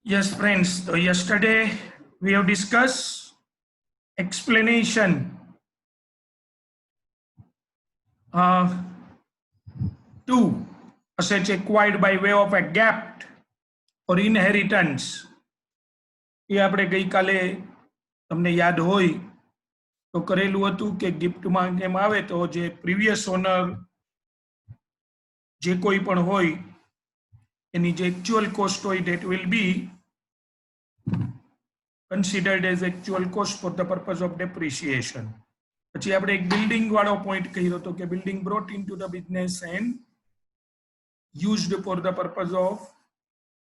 Yes, friends. So yesterday we have discussed explanation to assets acquired by way of a gift or inheritance. એ આપણે ગઈકાલે તમને યાદ હોય તો કરેલું હતું કે ગિફ્ટમાં એમ આવે તો જે પ્રીવિયસ ઓનર જે કોઈ પણ હોય એની જે actual cost હોય that will be considered as actual cost for the purpose of depreciation. પછી આપણે એક બિલ્ડિંગ વાળો પોઈન્ટ કહ્યો હતો કે building brought into the business and used for the purpose of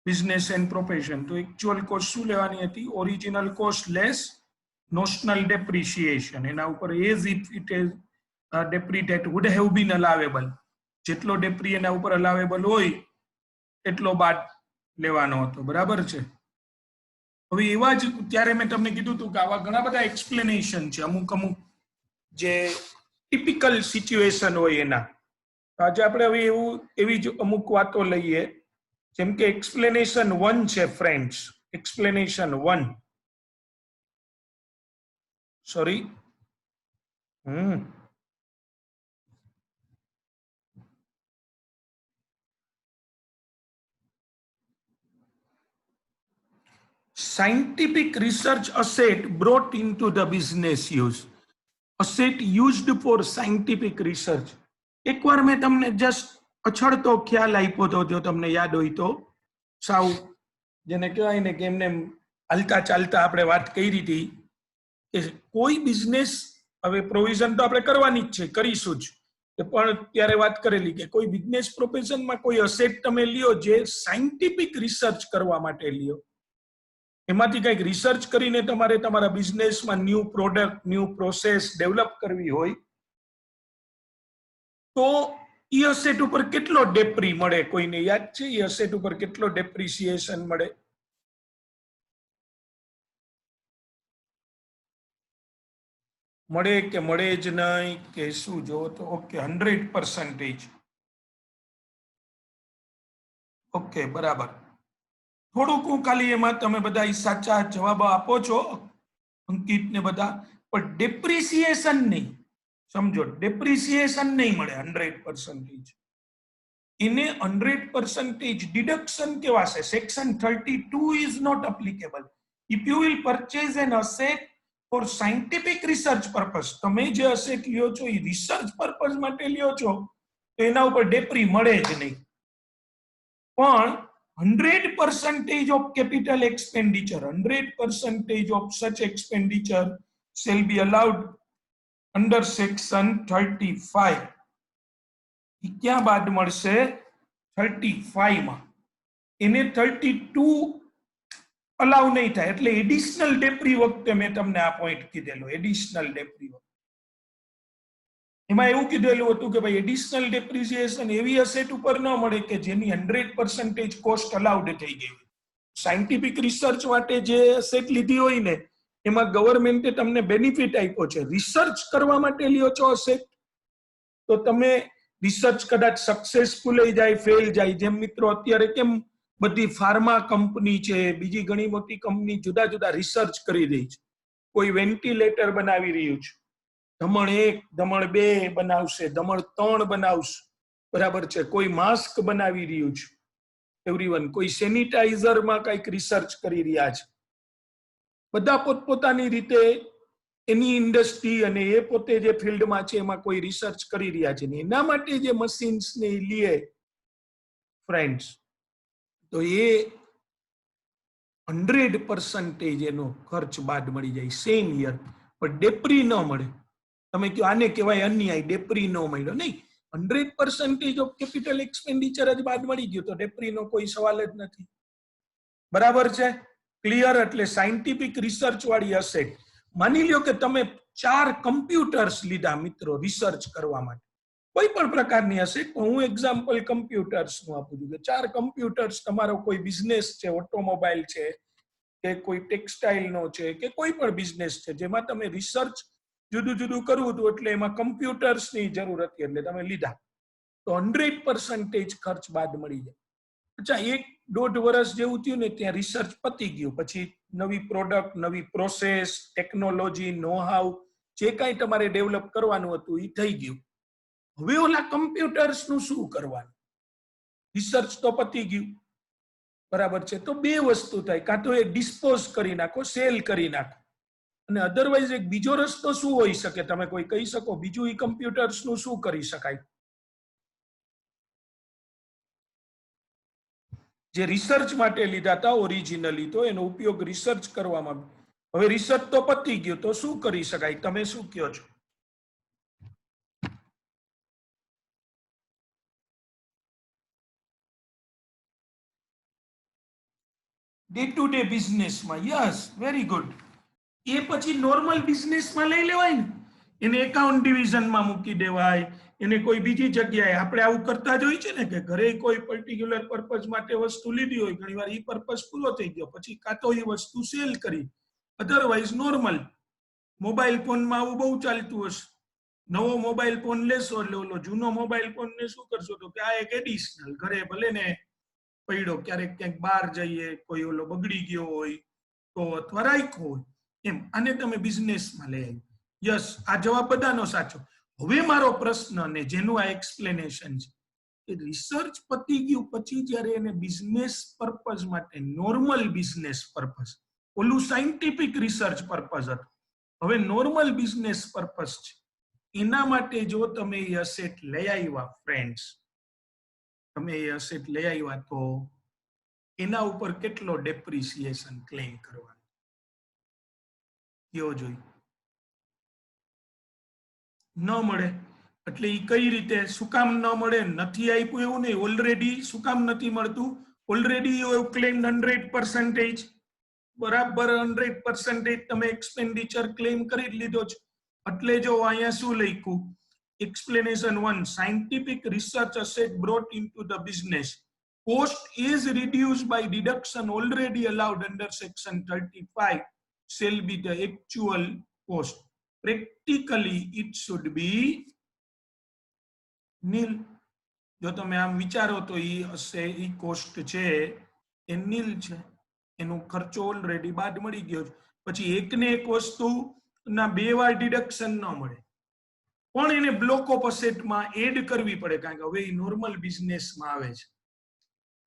business and profession. તો actual cost શું લેવાની હતી? Original cost less notional depreciation. એના ઉપર as if it is depre that would have been allowable. જેટલો ડેપ્રી એના ઉપર allowable હોય એટલો બાદ લેવાનો હતો. બરાબર છે? હવે એવા જ ત્યારે મેં તમને કીધું હતું કે આવા ઘણા બધા એક્સપ્લેનેશન છે અમુક જે ટિપિકલ સિચ્યુએશન હોય એના. આજે આપણે હવે એવી જ અમુક વાતો લઈએ જેમ કે એક્સપ્લેનેશન 1 છે friends. Explanation 1 sorry scientific research asset brought into the business use. Asset used for scientific research. એકવાર મેં તમને જસ્ટ અછડતો ખ્યાલ આપ્યો હતો જો તમને યાદ હોય તો સાવ જેને કહેવાય ને કે એમને હાલતા ચાલતા આપણે વાત કરી હતી કે કોઈ બિઝનેસ હવે પ્રોવિઝન તો આપણે કરવાની જ છે કરીશું જ પણ ત્યારે વાત કરેલી કે કોઈ બિઝનેસ પ્રોફેશનમાં કોઈ અસેટ તમે લ્યો જે સાયન્ટિફિક રિસર્ચ કરવા માટે લ્યો એમાંથી કંઈક રિસર્ચ કરીને તમારે તમારા બિઝનેસમાં new product new process develop કરવી હોય તો એ અસેટ ઉપર કેટલો ડેપ્રી મળે? કોઈને યાદ છે એ અસેટ ઉપર કેટલો ડેપ્રિસિએશન મળે? મળે કે મળે જ નહીં કે શું? જો તો ઓકે 100%. ઓકે બરાબર. થોડુંક હું ખાલી એમાં તમે બધા સાચા જવાબ આપો છો અંકિત ને બધા, પણ ડેપ્રિસિએશન નહીં. સમજો, ડેપ્રિસિએશન નહીં મળે 100%. એને 100% ડિડક્શન કેવાશે. Section 32 is not applicable. If you will purchase an asset for scientific research purpose, તમે જે અસેટ લ્યો છો એ રિસર્ચ પર્પઝ માટે લ્યો છો તો એના ઉપર ડેપ્રી મળે જ નહીં. પણ 100% of capital expenditure, 100% of such expenditure shall be allowed under section 35. क्या बाद મળશે? 35 માં. એને 32 અલાઉ નહીં થાય એટલે એડિશનલ ડેપ્રી વખતે મેં તમને આ પોઈન્ટ કીધેલો. એડિશનલ ડેપ્રી એમાં એવું કીધેલું હતું કે ભાઈ એડિશનલ ડેપ્રિસિએશન એવી અસેટ ઉપર ન મળે કે જેની 100% કોસ્ટ અલાઉડ થઈ ગઈ. સાયન્ટિફિક રિસર્ચ માટે જે અસેટ લીધી હોય ને એમાં ગવર્મેન્ટે તમને બેનિફિટ આપ્યો છે. રિસર્ચ કરવા માટે લ્યો છો અસેટ તો તમે રિસર્ચ કદાચ સક્સેસફુલ જાય ફેલ જાય. જેમ મિત્રો અત્યારે કેમ બધી ફાર્મા કંપની છે, બીજી ઘણી મોટી કંપની જુદા જુદા રિસર્ચ કરી રહી છે. કોઈ વેન્ટિલેટર બનાવી રહ્યું છે, ધમણ 1 ધમણ 2 બનાવશે, ધમણ 3 બનાવશે. બરાબર છે. કોઈ માસ્ક બનાવી રહ્યું છે એવરીવન, કોઈ સેનિટાઈઝરમાં કંઈક રિસર્ચ કરી રહ્યા છે. બધા પોતપોતાની રીતે એની ઇન્ડસ્ટ્રી અને એ પોતે જે ફિલ્ડમાં છે એમાં કોઈ રિસર્ચ કરી રહ્યા છે. એના માટે જે મશીન્સ ને લીએ ફ્રેન્ડ્સ તો એ 100% એનો ખર્ચ બાદ મળી જાય સેમ યર. પણ ડેપ્રી ન મળે. તમે કહો આને કહેવાય અન્યાય, ડેપ્રી ન મળ્યો. નહીં, 100% ઓફ કેપિટલ એક્સપેન્ડિચર જ બાદ મળી ગયો તો ડેપ્રીનો કોઈ સવાલ જ નથી. બરાબર છે? ક્લિયર? એટલે સાયન્ટિફિક રિસર્ચ વાળી અસેટ. માની લ્યો કે તમે 4 કમ્પ્યુટર્સ લીધા મિત્રો રિસર્ચ કરવા માટે, કોઈ પણ પ્રકારની અસેટ. હું એક્ઝામ્પલ કમ્પ્યુટર્સ નું આપું છું કે 4 કમ્પ્યુટર્સ તમારો કોઈ બિઝનેસ છે, ઓટોમોબાઈલ છે કે કોઈ ટેક્સટાઇલ નો છે કે કોઈ પણ બિઝનેસ છે જેમાં તમે રિસર્ચ જુદું જુદું કરવું હતું એટલે એમાં કમ્પ્યુટર્સ ની જરૂર હતી એટલે તમે લીધા તો 100% ખર્ચ બાદ મળી જાય. अच्छा 1.5 વર્ષ જેવું થયું ને ત્યાં રિસર્ચ પતી ગયું, પછી નવી પ્રોડક્ટ, નવી પ્રોસેસ, ટેકનોલોજી, નો હાઉ જે કાંઈ તમારે ડેવલપ કરવાનું હતું એ થઈ ગયું. હવે ઓલા કમ્પ્યુટર્સ નું શું કરવાનું? રિસર્ચ તો પતી ગયું, બરાબર છે. તો બે વસ્તુ થાય, કાં તો એ ડિસ્પોઝ કરી નાખો, સેલ કરી નાખો, અને અધરવાઇઝ એક બીજો રસ્તો શું હોઈ શકે? તમે કોઈ કહી શકો બીજું ઈ કમ્પ્યુટર્સ નું શું કરી શકાય? જે રિસર્ચ માટે લીધા હતા ઓરિજિનલી, તો એનો ઉપયોગ રિસર્ચ કરવામાં, હવે રિસર્ચ તો પતી ગયો, તો શું કરી શકાય? તમે શું કહો છો? ડે ટુ ડે બિઝનેસમાં, યસ, વેરી ગુડ. એ પછી નોર્મલ બિઝનેસમાં લઈ લેવાય ને, એને એકાઉન્ટ ડિવિઝનમાં મૂકી દેવાય, એને કોઈ બીજી જગ્યાએ. આપણે આવું કરતા જ હોય છે ને કે ઘરે કોઈ પર્ટિક્યુલર પર્પઝ માટે વસ્તુ લીધી હોય, ઘણીવાર એ પર્પઝ પૂરો થઈ ગયો પછી કાં તો એ વસ્તુ સેલ કરી, અધરવાઇઝ નોર્મલ. મોબાઈલ ફોનમાં આવું બહુ ચાલતું હશે. નવો મોબાઈલ ફોન લેશો એટલે ઓલો જૂનો મોબાઈલ ફોન ને શું કરશો તો કે આ એક એડિશનલ, ઘરે ભલે ને પડ્યો, ક્યારેક ક્યાંક બહાર જઈએ, કોઈ ઓલો બગડી ગયો હોય તો, અથવા રાખ્યો હોય એમ, આને તમે બિઝનેસમાં લઈ આવી. યસ, આ જવાબ બધાનો સાચો. હવે મારો પ્રશ્ન ને જેનું આ એક્સપ્લેનેશન છે કે રિસર્ચ પતી ગયું પછી જ્યારે એને બિઝનેસ પર્પઝ માટે, નોર્મલ બિઝનેસ પર્પઝ, ઓલું સાયન્ટિફિક રિસર્ચ પર્પઝ હતું, હવે નોર્મલ બિઝનેસ પર્પઝ છે, એના માટે જો તમે એ અસેટ લઈ આવ્યા ફ્રેન્ડ્સ, તમે એ અસેટ લઈ આવ્યા તો એના ઉપર કેટલો ડેપ્રિસિએશન ક્લેમ કરવાનો કયો જોઈ? ન મળે. એટલે એ કઈ રીતે, શું કામ ન મળે? નથી આપ્યું એવું નહીં, ઓલરેડી. શું કામ નથી મળતું? ઓલરેડી યુ હેવ ક્લેમ્ડ 100%, બરાબર 100% તમે એક્સપેન્ડિચર ક્લેમ કરી લીધો છે. એટલે જો અહીંયા શું લખ્યું? Explanation 1, scientific research asset brought into the business. Cost is reduced by deduction already allowed under section 35 shall be the actual cost. Practically it should be nil. જો તમે આમ વિચારો તો ઈ કોસ્ટ છે એ નીલ છે, એનો ખર્ચો ઓલરેડી બાદ મળી ગયો છે. પછી એકને એક વસ્તુ ના બે વાર ડિડક્શન ન મળે, પણ એને બ્લોક ઓફ અસેટમાં એડ કરવી પડે, કારણ કે હવે એ નોર્મલ બિઝનેસમાં આવે છે.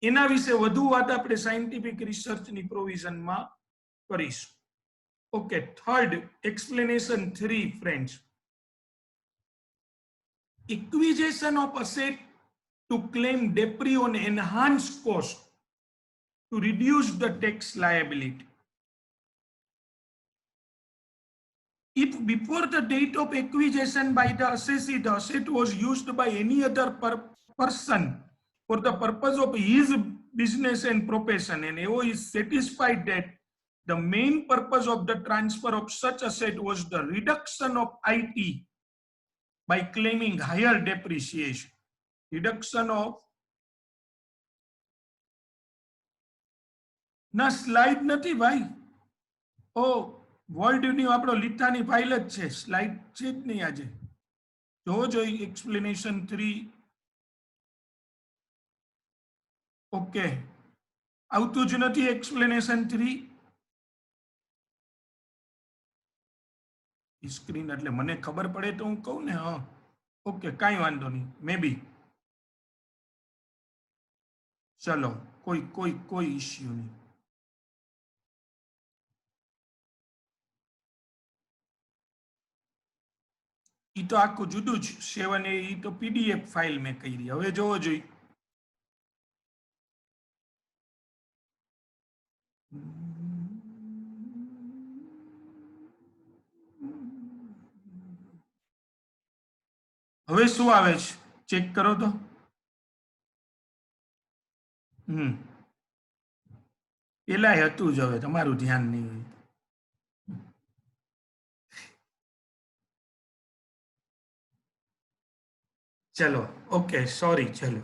એના વિશે વધુ વાત આપણે સાયન્ટિફિક રિસર્ચની પ્રોવિઝનમાં કરીશું. Okay, third explanation 3 friends. Acquisition of asset to claim debris on enhanced cost to reduce the tax liability. If before the date of acquisition by the assessee, the asset was used by any other person for the purpose of his business and profession, and he is satisfied that the main purpose of the transfer of such asset was the reduction of IT by claiming higher depreciation. Reduction of ના slide નથી ભાઈ. ઓ વર્લ્ડની આપણો લીટાની file જ છે, slide છે જ નહીં આજે. જોવો જોઈએ એક્સપ્લેનેશન 3. ઓકે, આવતું જ નથી એક્સપ્લેનેશન 3. સ્ક્રીન એટલે મને ખબર પડે તો હું કહું ને. હા, ઓકે, કાંઈ વાંધો નહીં, મે બી. ચલો, કોઈ ઇશ્યુ નહીં. ઈ તો આખું જુદું જ 7 એ ઈ તો પીડીએફ ફાઇલ મેં કરી. હવે જોવો જોઈએ. હવે શું આવે છે ચેક કરો તો. પેલા હતું જ, હવે તમારું ધ્યાન નહીં હોય. ચલો, ઓકે, સોરી. ચલો,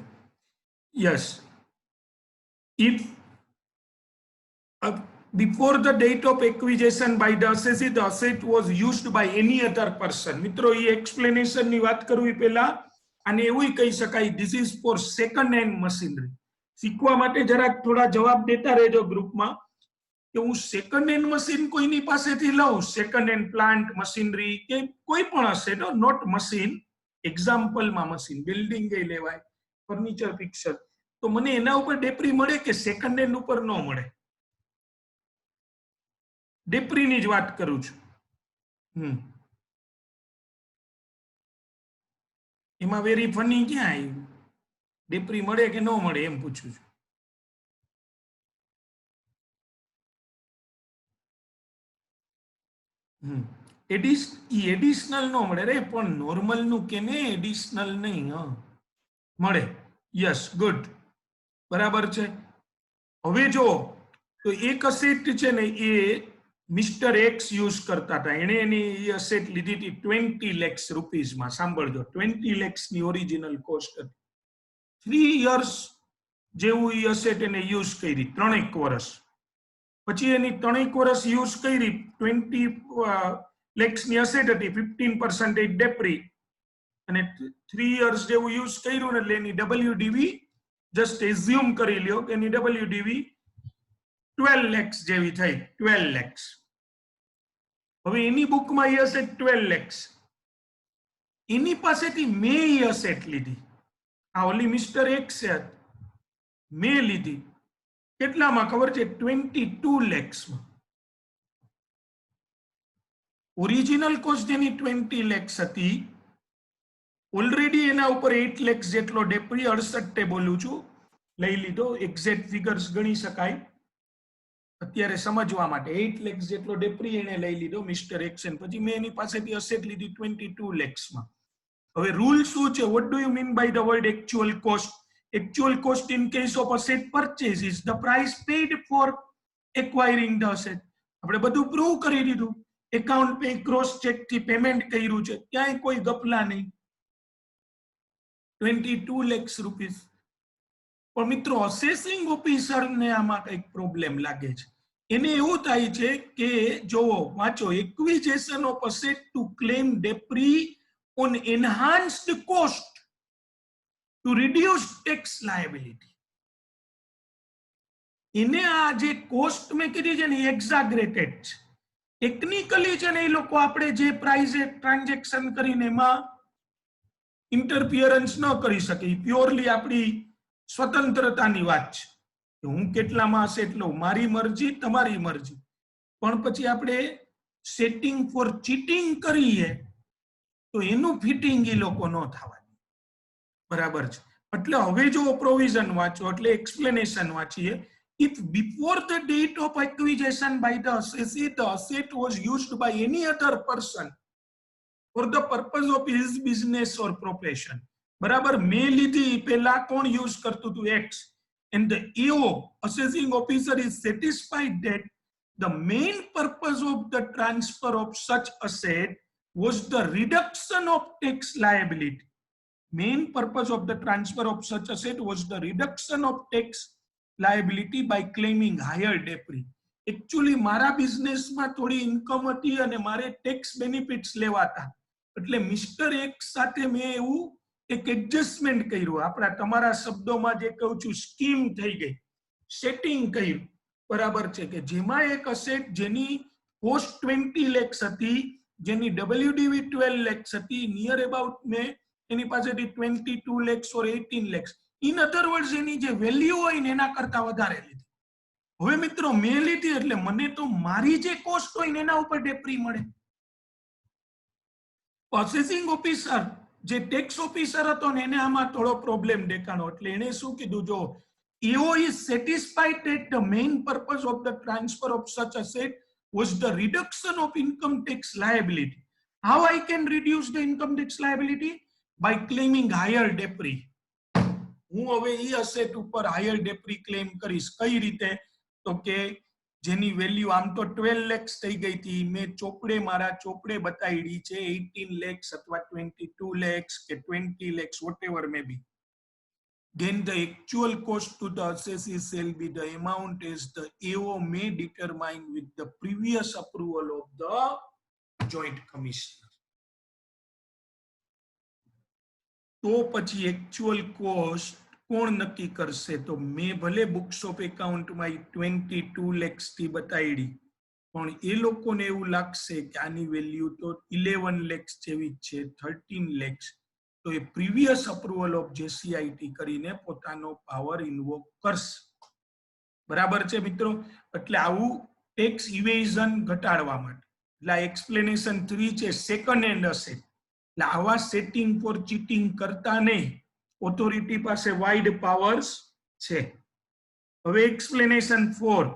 yes. If before the date of acquisition by the assessee, the asset was used by any other person. મિત્રો, એ એક્સપ્લેનેશન ની વાત કરવી પહેલા અને એવું કહી શકાય, this is for second hand machinery. શીખવા માટે જરાક થોડા જવાબ દેતા રહેજો ગ્રુપમાં કે હું સેકન્ડ હેન્ડ મશીન કોઈની પાસેથી લઉં, સેકન્ડ હેન્ડ પ્લાન્ટ મશીનરી કે કોઈ પણ હશે, નોટ મશીન, એક્ઝામ્પલમાં મશીન, બિલ્ડિંગ એ લેવાય, ફર્નિચર ફિક્સર, તો મને એના ઉપર ડેપ્રી મળે કે સેકન્ડ હેન્ડ ઉપર ન મળે? ડેપ્રીની જ વાત કરું છું. એમાં વેરી ફની ક્યાં આવ્યું? ડેપ્રી મળે કે ન મળે એમ પૂછું છું. એડિશનલ નો મળે રે, પણ નોર્મલ નું કે ને, એડિશનલ નહીં. મળે. યસ, ગુડ, બરાબર છે. હવે જો તો એક અસેટ છે ને એ મિસ્ટર એક્સ યુઝ કરતા હતા, એને એની અસેટ લીધી હતી 20 lakhs રૂપીઝમાં. સાંભળજો, 20 lakhs ની ઓરિજિનલ કોસ્ટ હતી. 3 years જેવું એ અસેટ એને યુઝ કરી, 3 વર્ષ. પછી એની 3 વર્ષ યુઝ કરી, 20 lakhs ની અસેટ હતી, 15% ડેપ્રી, અને 3 years જેવું યુઝ કર્યું ને એટલે એની ડબલ્યુડીવી જસ્ટ એઝ્યુમ કરી લ્યો કે એની ડબલ્યુડીવી 12 lakhs જેવી થઈ, 12 lakhs. હવે એની બુકમાં એ અસેટ 12 lakhs, એની પાસેથી મેં એ અસેટ લીધી, આ ઓલી મિસ્ટર એક્સ મેં લીધી. કેટલામાં ખબર છે? 22 lakhsમાં. ઓરિજિનલ કોસ્ટ જેની 20 lakhs હતી, ઓલરેડી એના ઉપર 8 lakhs જેટલો ડેપ્રી, 68 બોલું છું, લઈ લીધો. એક્ઝેક્ટ ફિગર્સ ગણી શકાય અત્યારે સમજવા માટે. 8 lakhs જેટલો ડેપ્રી એને લઈ લીધો મિસ્ટર એક્સન. પછી મેં એની પાસેથી અસેટ લીધી 22 lakhsમાં. હવે રૂલ શું છે? What do you mean by the word actual cost? Actual cost in case of asset purchase is the price paid for acquiring the asset. આપણે બધું પ્રૂવ કરી દીધું, એકાઉન્ટ પે ક્રોસ ચેક થી payment કર્યું છે, ક્યાંય કોઈ ગફલા નહીં. 22 lakhs રૂપીસ. પણ મિત્રો, અસેસિંગ ઓફિસર ને આમાં કઈક પ્રોબ્લેમ લાગે છે. એને એવું થાય છે કે જો વાંચો, acquisition of asset to claim depri on enhanced cost to reduce tax liability. એને આ જે કોસ્ટ મેં કીધી છે ને એક્ઝાગરેટેડ છે. ટેકનિકલી છે ને એ લોકો આપણે જે પ્રાઇસે ટ્રાન્ઝેક્શન કરીને એમાં ઇન્ટરફિયરન્સ ન કરી શકે. પ્યોરલી આપણી સ્વતંત્રતાની વાત છે કે હું કેટલામાં અસેટ લઉં, મારી મરજી, તમારી મરજી. પણ પછી આપણે સેટિંગ ફોર ચીટિંગ કરીએ તો એનું ફિટિંગ એ લોકો ન થવા. બરાબર છે. એટલે હવે જો પ્રોવિઝન વાંચો એટલે એક્સપ્લેનેશન વાંચીએ. If before the date of acquisition by the assessee the asset was used by any other person for the purpose of his business or profession. બરાબર, મેં લીધી પહેલા કોણ યુઝ કરતું હતું? X. And the AO, assessing officer, is satisfied that the main purpose of the transfer of such asset was the reduction of tax liability. Main purpose of the transfer of such asset was the reduction of tax liability by claiming higher depri. Actually મારા બિઝનેસમાં થોડી income હતી અને મારે tax benefits લેવાતા, એટલે mister x સાથે મેં એવું એક એડજસ્ટમેન્ટ કર્યું. આપણા તમારા શબ્દોમાં જે કહું છું, સ્કીમ થઈ ગઈ, સેટિંગ કર્યું. બરાબર છે કે જેમાં એક અસેટ જેની કોસ્ટ 20 lakhs હતી, જેની ડબલ્યુડીવી 12 lakhs હતી, નિયર અબાઉટ મેં એની પાસેથી 22 lakhs or 18 lakhs, in other words એની જે વેલ્યુ હોય ને એના કરતા વધારે લીધી. હવે મિત્રો, મેં લીધી એટલે મને તો મારી જે કોસ્ટ હોય ને એના ઉપર ડેપ્રી મળે. પ્રોસેસિંગ ઓફિસર જે ટેક્સ ઓફિસર હતો ને એને આમાં થોડો પ્રોબ્લેમ દેખાણો. એટલે એને શું કીધું? જો AO is satisfied that the main purpose of the transfer of such asset was the reduction of income tax liability. How I can reduce the income tax liability? By claiming higher depri. હું હવે ઈ asset ઉપર higher ડેપ્રી claim કરીશ. કઈ રીતે? તો કે જેની value આમ તો 12 lakhs થઈ ગઈ હતી, મેં મારા ચોપડે બતાવી છે 18 lakhs અથવા 22 lakhs કે 20 lakhs, whatever may be. Then the actual cost to the assessee shall be the amount as the AO may determine with the previous approval of the joint commissioner. તો પછી એક્ચ્યુઅલ કોસ્ટ કોણ નક્કી કરશે? તો મેં ભલે books of એકાઉન્ટમાં 22 લેક્સ થી બતાડી, પણ એ લોકોને એવું લાગશે કે આની વેલ્યુ તો 11 લેક્સ જેવી જ છે, 13 લેક્સ, તો એ પ્રીવિયસ અપ્રુવલ ઓફ જેસીઆઈટી કરીને પોતાનો પાવર ઇન્વોક કરશે. બરાબર છે મિત્રો? એટલે આવું ટેક્સ ઇવેઝન ઘટાડવા માટે, એટલે એક્સપ્લેનેશન 3 છે, સેકન્ડ હેન્ડ અસેટ. એટલે આવા સેટિંગ ફોર ચીટિંગ કરતા નહીં, ઓથોરિટી પાસે વાઇડ પાવર્સ છે. હવે explanation 4,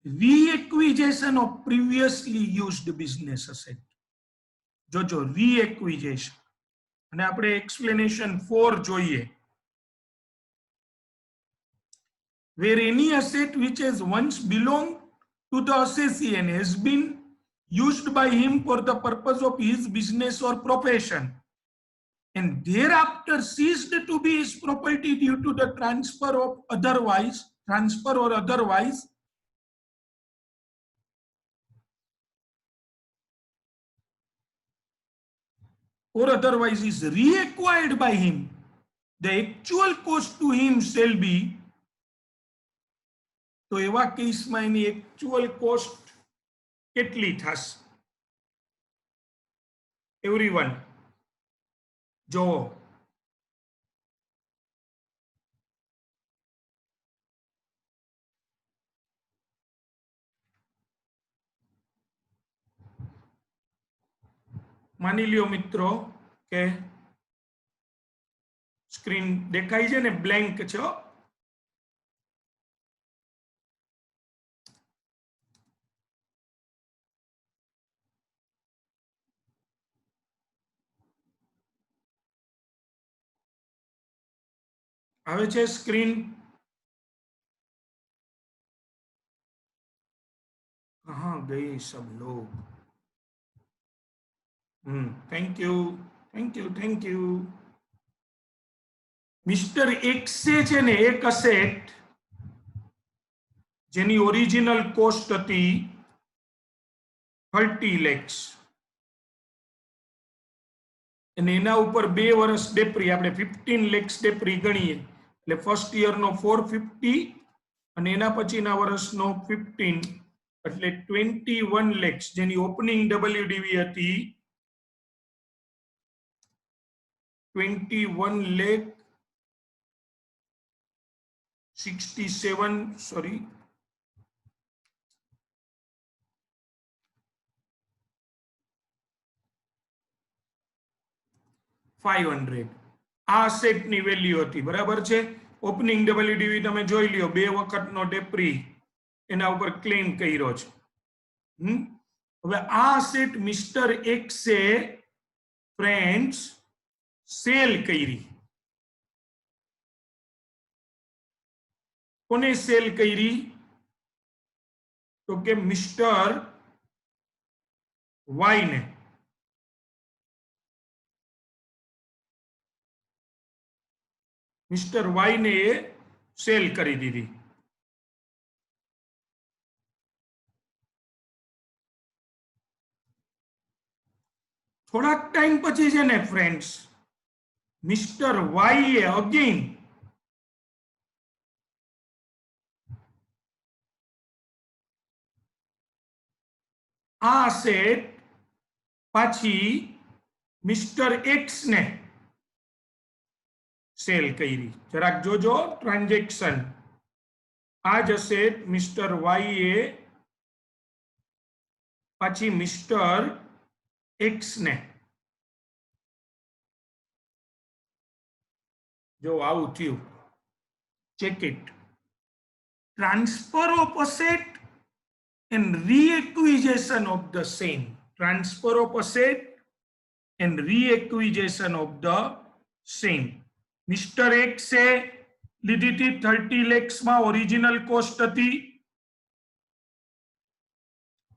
reacquisition of previously used business asset. જોજો, રી-એક્વિઝેશન, અને આપણે એક્સપ્લેનેશન 4 જોઈએ. Where any asset which has once belonged to the assessee and has been used by him for the purpose of his business or profession and thereafter ceased to be his property due to the transfer or otherwise is reacquired by him, the actual cost to him shall be. તો એવા કેસમાં એની actual cost કેટલી થશે? Everyone જો, માની લ્યો મિત્રો કે સ્ક્રીન દેખાય છે ને, બ્લેન્ક છે. આવે છે સ્ક્રીન? कहाँ गए सब लोग? Thank you, thank you, thank you. Mister એક્સે છે ને એક અસેટ જેની ઓરિજિનલ કોસ્ટ હતી 30 લેક્સ, અને એના ઉપર 2 વર્ષ ડેપ્રી, આપણે 15 લેક્સ ડેપ્રી ગણીએ, એટલે ફર્સ્ટ યર નો 450 અને એના પછીના વર્ષનો 15, એટલે 21 લેક્સ, જેની ઓપનિંગ ડબલ્યુડીવી હતી 21 લેખ 67, સોરી, $500 આ સેટની વેલ્યુ હતી. બરાબર છે? ઓપનિંગ ડબલ્યુડીવી તમે જોઈ લ્યો, 2 વખતનો ડેપ્રી એના ઉપર ક્લેમ કર્યો છે. હવે આ સેટ મિસ્ટર એક્સે ફ્રેન્ડ્સ સેલ કરી. કોને સેલ કરી? તો કે મિસ્ટર વાય ને. મિસ્ટર વાય ને એ સેલ કરી દીધી. થોડાક ટાઈમ પછી છે ને ફ્રેન્ડ્સ, મિસ્ટર વાય એ અગેન આ સેટ પાછી મિસ્ટર એક્સ ને સેલ કરી. જરાક જોજો ટ્રાન્ઝેક્શન. આ જ અસેટ મિસ્ટર વાય એ પાછી મિસ્ટર એક્સ ને, જો આવું થયું. Check it. Transfer of asset and reacquisition of the same. Transfer of asset and reacquisition of the same. Mr. X એ લીધી હતી 30 લેક્સ માં, ઓરિજિનલ કોસ્ટ હતી.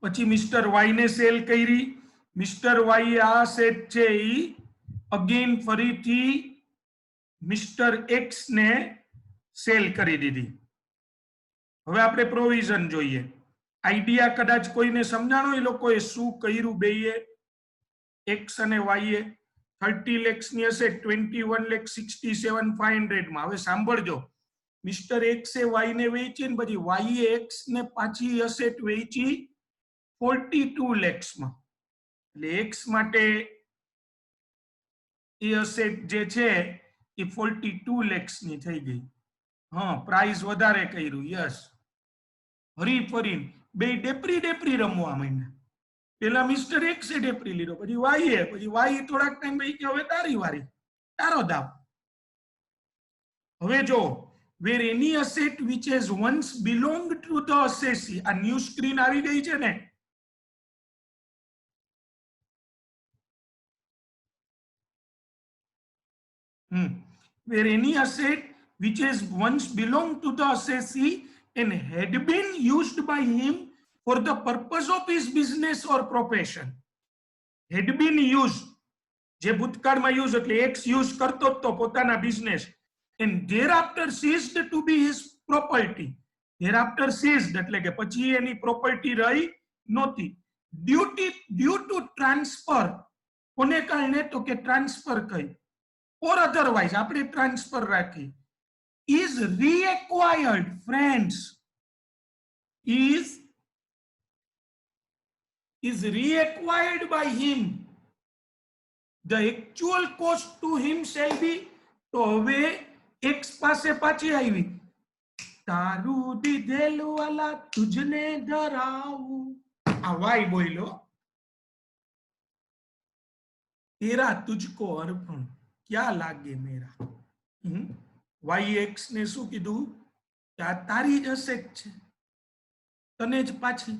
પછી મિસ્ટર વાય ને સેલ કરી. મિસ્ટર વાય આ સેટ છે ઈ અગેન ફરીથી મિસ્ટર એક્સ ને સેલ કરી દીધી. હવે આપણે પ્રોવિઝન જોઈએ. આઈડિયા કદાચ કોઈને સમજાણો એ લોકોએ શું કર્યું બેયે, એક્સ અને વાય એ? 30 lakhs ની હશે 21,67,500 માં. હવે સાંભળજો, મિસ્ટર એક્સ એ વાય ને વેચી ને પછી વાય એ એક્સ ને પાછી અસેટ વેચી 42 lakhs માં. એટલે એક્સ માટે એ અસેટ જે છે એ 42 lakhs ની થઈ ગઈ. હા, પ્રાઇસ વધારે કર્યું. યસ, હરી ફરી બે ડેપરી રમવા માંડ્યા. પેલા મિસ્ટર એક્સ એ ડેપરી લીધો, પછી વાય થોડાક ટાઈમ પછી કે હવે તારી વારી, તારો દાવ. હવે જો, where any asset which has once belonged to the assessee, આ ન્યૂ સ્ક્રીન આવી ગઈ છે ને, where any asset which has once belonged to the assessee and had been used by him for the purpose of his business or profession. Had been used, જે ભૂતકાળમાં use એટલે x use કરતો તો પોતાના business, and thereafter ceased to be his property. thereafter ceased એટલે કે પછી એની property રહી નહોતી. due to transfer, કોને કારણે? તો કે ટ્રાન્સફર કઈ, or otherwise આપણે transfer rakhi. is reacquired, friends, is reacquired by him. The actual cost to him shall be, તો હવે એક્સ પાસે પાછી આવી, તારું દીધેલું વાલા તુજને ધરાવું. આ વાય બોલ્યો, તેરા તુજકો અર્પણ ક્યાં લાગે મેરા. વાય એક્સ ને શું કીધું કે આ તારી જ અસેટ છે, તને જ પાછી.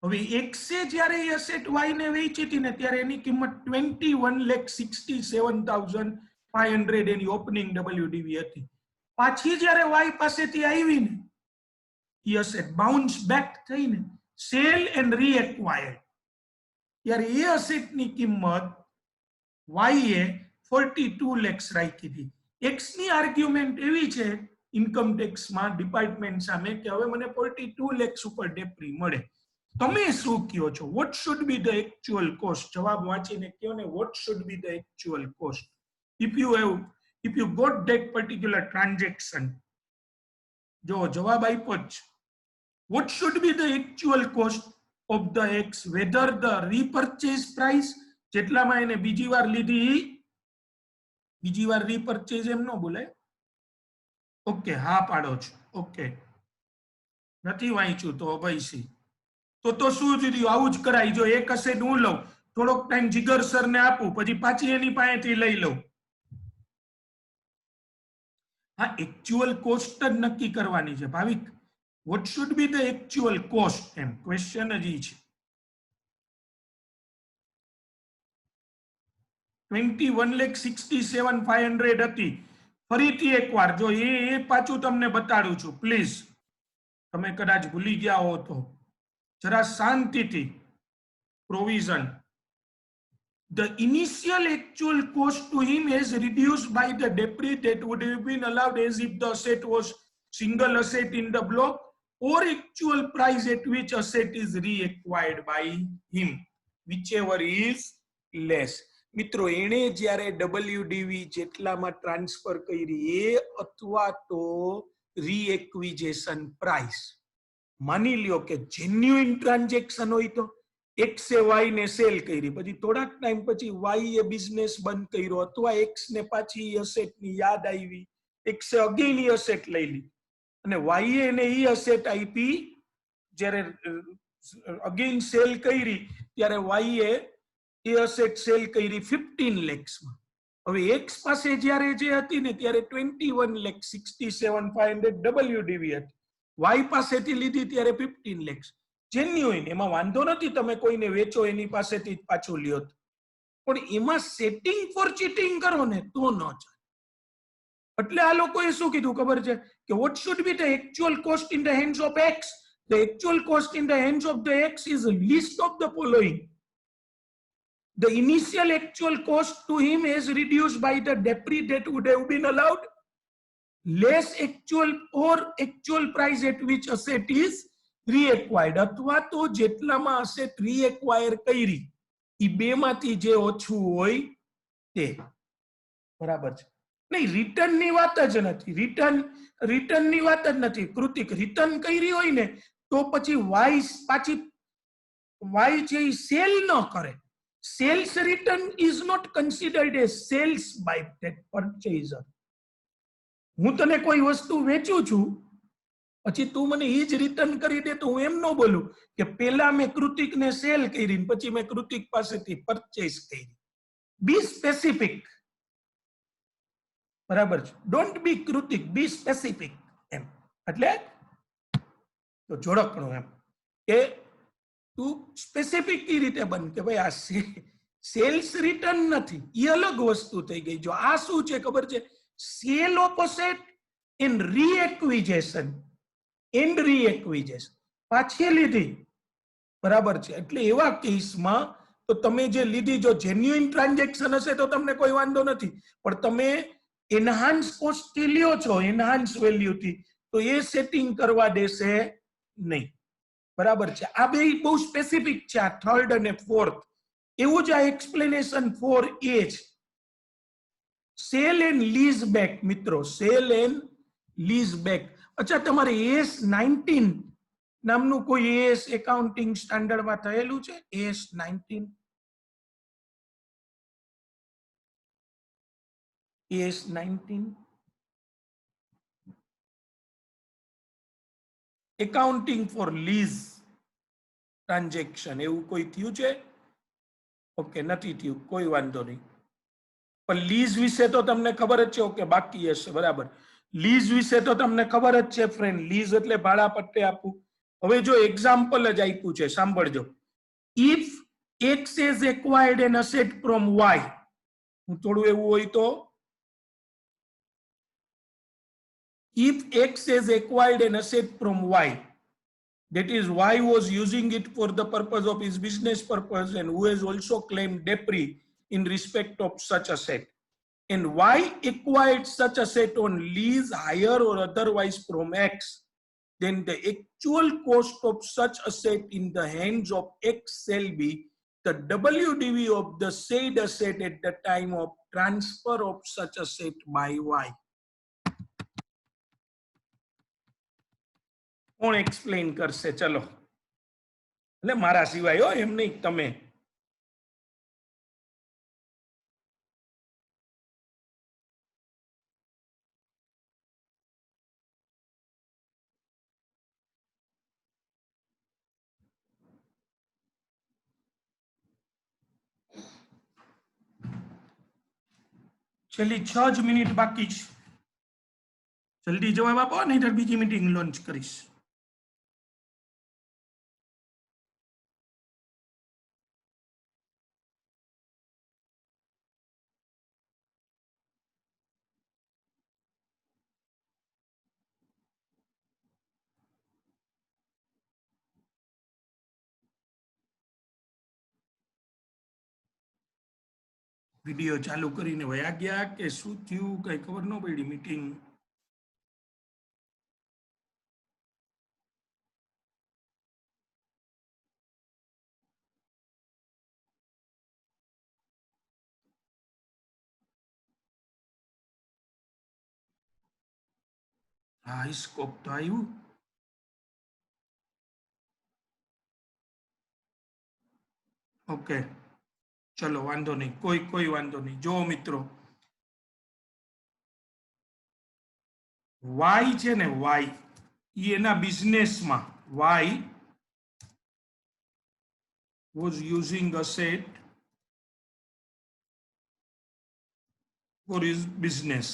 હવે એક્સે જ્યારે એ અસેટ વાય ને વેચી હતી ને ત્યારે એની કિંમત 21,67,500 એની ઓપનિંગ WDV હતી. પાછી જ્યારે વાય પાસેથી આવી ને એ અસેટ બાઉન્સ બેક થઈને સેલ એન્ડ રીએક્વાયર્ડ, ત્યારે એ અસેટની કિંમત વાય એ 42 lakhs રાખી હતી. એક્સ ની આર્ગ્યુમેન્ટ એવી છે ઇન્કમ ટેક્સમાં ડિપાર્ટમેન્ટ સામે કે હવે મને 42 lakhs ઉપર ડેપ્રી મળે. તમે શું કહો છો? Vote should be the actual cost? જવાબ વાંચીને કહો ને, vote should be the actual cost if you got that particular transaction. જો જવાબ આપ્યો જ, what should be the actual cost of the X, whether the repurchase price, જેટલામાં એને બીજી વાર લીધી, બીજી વાર repurchase એમ ન બોલે. ઓકે, હા પાડો છો. ઓકે, નથી વાંચ્યું તો અભયસિંહ. તો શું થયું? આવું જ કરાય. જો એક અસેટ હું લઉં, થોડોક ટાઈમ જીગર સર ને આપું, પછી પાછી એની પાસેથી લઈ લઉં. હા, એક્ચ્યુઅલ કોસ્ટ જ નક્કી કરવાની છે Bhavik. What should be the actual cost, એમ ક્વેશ્ચન જ છે. 21,67,500 હતી. ફરીથી એકવાર જો એ પાછું તમને બતાડું છું, પ્લીઝ. તમે કદાચ ભૂલી ગયા હો તો જરા શાંતિથી. Provision, the initial actual cost to him is reduced by the debris that would have been allowed as if the asset was single asset in the block, or actual price at which asset is reacquired by him, whichever is less. મિત્રો, એણે જ્યારે WDV જેટલામાં transfer કરી એ અથવા તો રીએક્વિઝેશન price. માની લ્યો કે genuine transaction હોય તો એક્સ એ વાય ને સેલ કરી, પછી થોડાક ટાઈમ પછી વાય એ બિઝનેસ બંધ કર્યો, અથવા એક્સ ને પાછી અસેટ ની યાદ આવી, એક્સે અગેન ઈ અસેટ લઈ લીધી અને વાય એને ઈ અસેટ આપી. જ્યારે અગેન સેલ કરી ત્યારે વાય એ અસેટ સેલ કરી 15 lakhs માં. હવે એક્સ પાસે જ્યારે જે હતી ને ત્યારે 21,67,500 WDV હતી. વાય પાસેથી લીધી ત્યારે 15 lakhs. જેન્યુઇન, એમાં વાંધો નથી, તમે કોઈને વેચો એની પાસેથી પાછું લ્યો, પણ એમાં સેટિંગ ફોર ચીટિંગ કરો ને તો ન ચાલે. એટલે આ લોકોએ શું કીધું ખબર છે કે what should be the actual cost in the hands of X? The actual cost in the hands of the X is a list of the following. The initial actual cost to him is reduced by the debris that would have been allowed, less actual or actual price at which asset is reacquired, અથવા તો જેટલામાં asset રીએક્વાયર કરી એ બે માંથી જે ઓછું હોય તે બરાબર છે નહીં રિટર્ન ની વાત જ નથી રિટર્ન ની વાત જ નથી કૃતિક રિટર્ન કરી હોય ને તો પછી વાય પાછી વાય છે એ સેલ ન કરે sales return is not considered a sales by that purchaser હું તને કોઈ વસ્તુ વેચું છું પછી તું મને એ જ રિટર્ન કરી દે તો હું એમ ન બોલું કે પેલા મેં કૃતિકને સેલ કરી પછી મેં કૃતિક પાસેથી પરચેઝ કરી બી સ્પેસિફિક બરાબર છે don't be critic be specific એમ એટલે તો જોડકણું એમ કે તું સ્પેસિફિક ઈ રીતે બન કે ભાઈ આ સેલ્સ રિટર્ન નથી એ અલગ વસ્તુ થઈ ગઈ જો આ શું છે ખબર છે સેલ ઓફ એસેટ એન્ડ રીએક્વિઝેશન પાછી લીધી બરાબર છે એટલે એવા કેસમાં તો તમે જે લીધી જો જેન્યુઇન ટ્રાન્ઝેક્શન હશે તો તમને કોઈ વાંધો નથી પણ તમે એનહાન્સ કોસ્ટ થી લ્યો છો એનહાન્સ વેલ્યુ થી તો એ સેટિંગ કરવા દેશે નહીં બરાબર છે આ બે બહુ સ્પેસિફિક છે આ થર્ડ અને ફોર્થ એવું જ આ એક્સપ્લેનેશન ફોર એ છે સેલ એન્ડ લીઝ બેક મિત્રો સેલ એન્ડ લીઝ બેક અચ્છા તમારે AS19 નામનું કોઈ AS એકાઉન્ટિંગ સ્ટાન્ડર્ડમાં થયેલું છે AS19 accounting four lease transaction એવું કોઈ થયું છે ઓકે નથી થયું કોઈ વાંધો નહીં પણ લીઝ વિશે તો તમને ખબર જ છે ઓકે બાકી હશે બરાબર લીઝ વિશે તો તમને ખબર જ છે ફ્રેન્ડ લીઝ એટલે ભાડા પટ્ટે આપવું હવે જો એક્ઝામ્પલ જ આપ્યું છે સાંભળજો if x is acquired an asset from y હું થોડું એવું હોય તો if x has acquired an asset from y that is y was using it for the purpose of his business purpose and who has also claimed debris in respect of such asset and y acquired such asset on lease hire or otherwise from x then the actual cost of such asset in the hands of x shall be the WDV of the said asset at the time of transfer of such asset by y કોણ explain કરશે ચલો એટલે મારા સિવાય હો એમ નહીં તમે છેલ્લી 6 જ મિનિટ બાકી છે જલ્દી જવાબ આપો નહીં તો બીજી મીટિંગ લોન્ચ કરીશ વિડિયો ચાલુ કરીને વયા ગયા કે શું થયું કઈ ખબર ન પડી મીટિંગ હા સ્કોપ તો આવ્યું ઓકે ચલો વાંધો નહીં કોઈ વાંધો નહીં જો મિત્રો વાય છે ને વાય એના બિઝનેસમાં Y was using asset for his business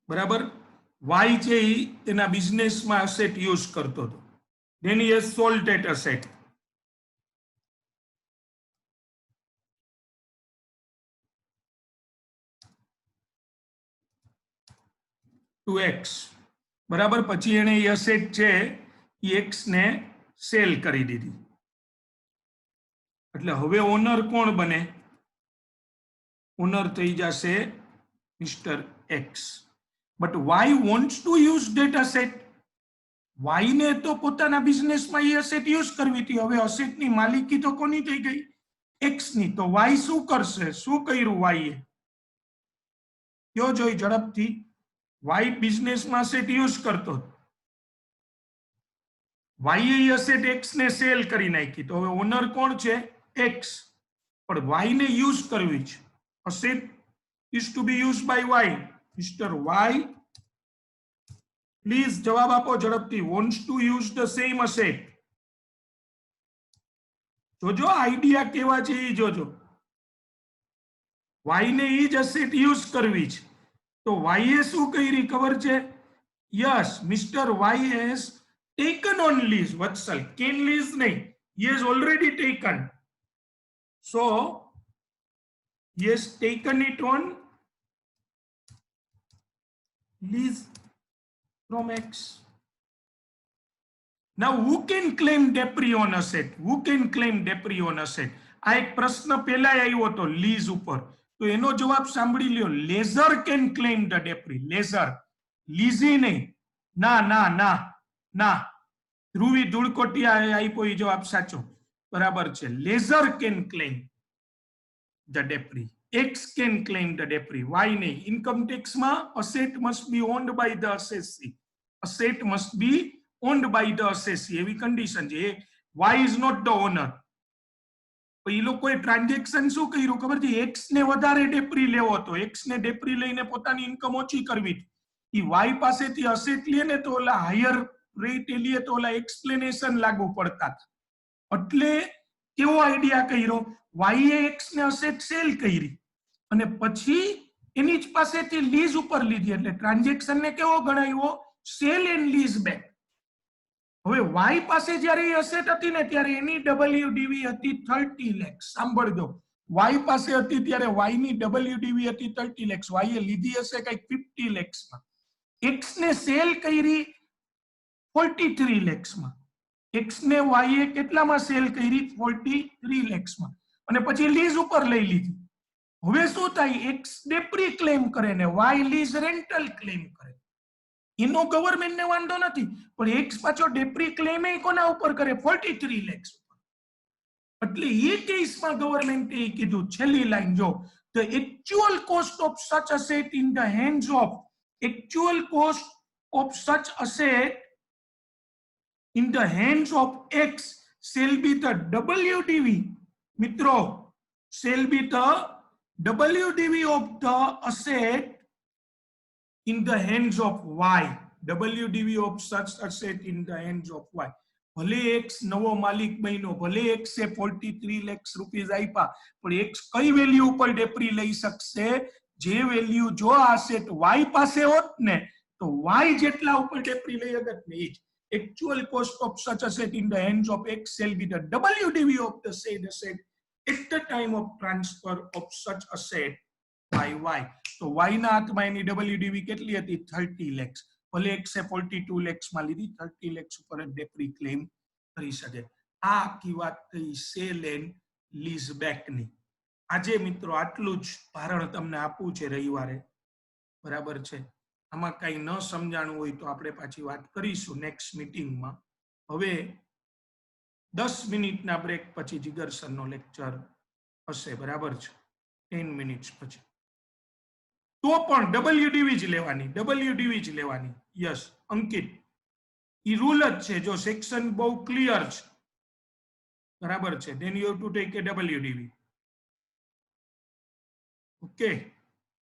બરાબર વાય છે એના બિઝનેસમાં અસેટ યુઝ કરતો હતો then he has sold that asset to x બરાબર પછી એને એ અસેટ છે એ x ને સેલ કરી દીધી એટલે હવે ઓનર કોણ બને ઓનર થઈ જશે mister x but y wants to use that asset y ને તો પોતાના બિઝનેસમાં એ અસેટ યુઝ કરવી હતી હવે અસેટની માલિકી તો કોની થઈ ગઈ x ની, તો y શું કરશે? શું કર્યું y એ? કયો જોઈ ઝડપથી. y બિઝનેસમાં અસેટ યુઝ કરતો, y એ અસેટ x ને સેલ કરી નાખી, તો હવે ઓનર કોણ છે? x. પણ y ને યુઝ કરવી છે. Asset is to be used by y. Mr. Y, please જવાબ આપો ઝડપથી. wants to use the same asset. જોજો આઈડિયા કેવા છે એ જોજો. y ને ઈ જ અસેટ યુઝ કરવી છે, તો y એ શું કરી ખબર છે? Yes, mister y has taken on lease. Vatsal, can lease નહીં, he has already taken. So he has taken it on lease from X. Now who can claim debris on asset? Who can claim debris on asset? આ એક પ્રશ્ન પહેલા આવ્યો હતો lease ઉપર, તો એનો જવાબ સાંભળી લ્યો. Lessor can claim the depri. Lessor, lessee નહીં. ના ના ના ના, ધ્રુવી ધૂળકોટિયા આપ્યો એ જવાબ સાચો. બરાબર છે. Lessor can claim the depri. X can claim the debris. Y નહીં. ઇન્કમ ટેક્સ માં asset must be owned by the assessee. Asset must be owned by the assessee. એવી કન્ડિશન છે. Y is not the owner. એ લોકોએ transaction શું કર્યું ખબર છે? X ને વધારે ડેપ્રી લેવો હતો, X ને ડેપ્રી લઈને પોતાની ઇન્કમ ઓછી કરવી. એ Y પાસેથી અસેટ લે ને તો ઓલા હાયર રેટ લે તો ઓલા એક્સપ્લેનેશન લાગુ પડતા. એટલે કેવો આઈડિયા કર્યો? Y એ X ને અસેટ સેલ કરી અને પછી એની જ પાસેથી લીઝ ઉપર લીધી, એટલે ટ્રાન્ઝેક્શન ને કેવો ગણાયો? Sale and lease back. હવે y પાસે જ્યારે એ અસેટ હતી ને ત્યારે એની WDV હતી 30 લાખ. સાંભળજો, y પાસે હતી ત્યારે y ની WDV હતી 30 લાખ. y એ લીધી હશે કંઈક 50 લાખમાં. x ને સેલ કરી 43 લાખમાં. x ને y એ કેટલામાં સેલ કરી? 43 લાખમાં. અને પછી લીઝ ઉપર લઈ લીધી. હવે શું થાય? x ડેપ્રી ક્લેમ કરે ને y લીઝ રેન્ટલ ક્લેમ કરે. એનો ગવર્નમેન્ટ ને વાંધો નથી, પણ x પાછો ડેપ્રી ક્લેમ એ કોના ઉપર કરે? 43 લાખ ઉપર. એટલે એ કેસમાં ગવર્નમેન્ટે કીધું, છેલ્લી લાઈન જો, the actual cost of such asset in the hands of actual cost of such asset in the hands of x shall be the WDV. મિત્રો, shall be the WDV of the asset in the hands of y. WDV of such asset in the hands of y. ભલે x નવો માલિક બન્યો, ભલે x એ 43 લાખ રૂપિયા આપ્યા, પણ x કઈ વેલ્યુ ઉપર ડેપ્રી લઈ શકશે? જે વેલ્યુ જો આસેટ y પાસે હોત ને તો y જેટલા ઉપર ડેપ્રી લઈ શકત ને એ જ. Actual cost of such asset in the hands of x shall be the WDV of the said asset at the time of transfer of such asset by y. તો y ના હાથમાં એની WDV કેટલી હતી? 30 લાખ. ભલે x એ 42 લાખમાં લીધી, 30 લાખ ઉપર ડેપ્રી claim કરી શકે. આ આખી વાત થઈ સેલ એન્ડ લીઝ બેક ની. આજે મિત્રો આટલું જ ભારણ તમને આપવું છે રવિવારે. બરાબર છે. આમાં કઈ ન સમજાણું હોય તો આપણે પાછી વાત કરીશું નેક્સ્ટ મીટિંગમાં. હવે 10 મિનિટના બ્રેક પછી જીગર સરનો લેક્ચર હશે. બરાબર છે, 10 મિનિટ્સ પછી. તો પણ WDV જ લેવાની, WDV જ લેવાની. યસ અંકિત, ઈ રૂલ જ છે. જો સેક્શન બહુ ક્લિયર છે, બરાબર છે, then you have to take a WDV. Okay.